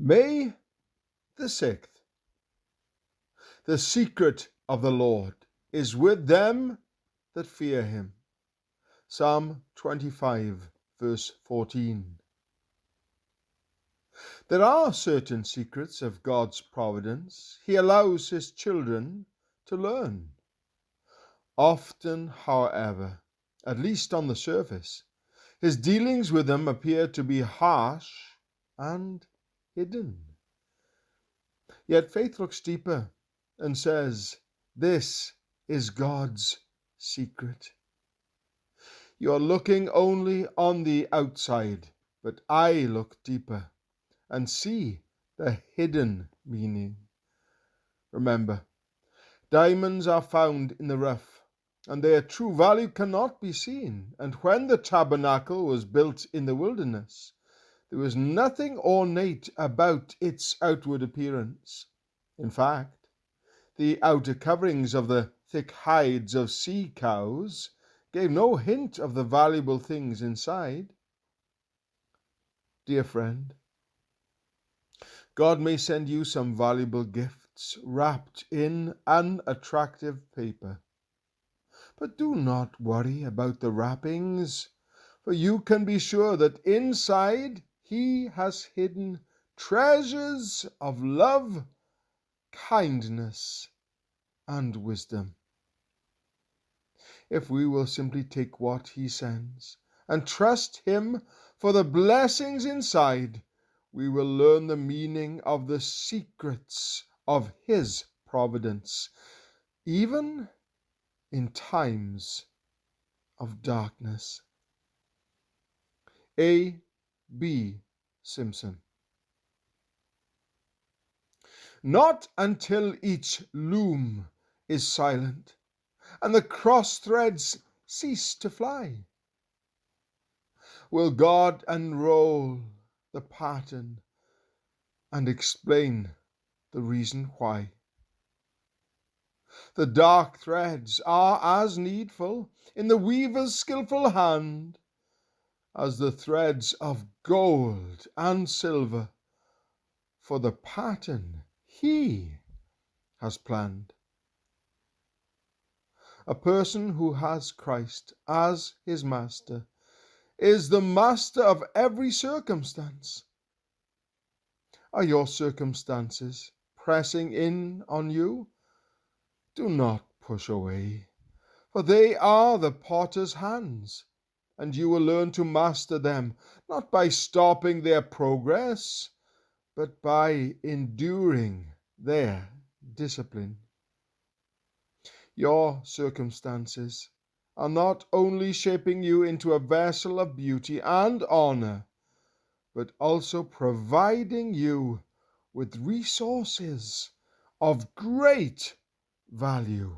May the 6th. The secret of the Lord is with them that fear him. Psalm 25, verse 14. There are certain secrets of God's providence he allows his children to learn. Often, however, at least on the surface, his dealings with them appear to be harsh and hidden. Yet faith looks deeper and says, this is God's secret. You're looking only on the outside, but I look deeper and see the hidden meaning. Remember, diamonds are found in the rough, and their true value cannot be seen. And when the tabernacle was built in the wilderness, there was nothing ornate about its outward appearance. In fact, the outer coverings of the thick hides of sea cows gave no hint of the valuable things inside. Dear friend, God may send you some valuable gifts wrapped in unattractive paper. But do not worry about the wrappings, for you can be sure that inside he has hidden treasures of love, kindness, and wisdom. If we will simply take what he sends and trust him for the blessings inside, we will learn the meaning of the secrets of his providence, even in times of darkness. A. B. Simpson. Not until each loom is silent and the cross threads cease to fly will God unroll the pattern and explain the reason why. The dark threads are as needful in the weaver's skillful hand as the threads of gold and silver for the pattern he has planned. A person who has Christ as his master is the master of every circumstance. Are your circumstances pressing in on you? Do not push away, for they are the potter's hands, and you will learn to master them, not by stopping their progress, but by enduring their discipline. Your circumstances are not only shaping you into a vessel of beauty and honor, but also providing you with resources of great value.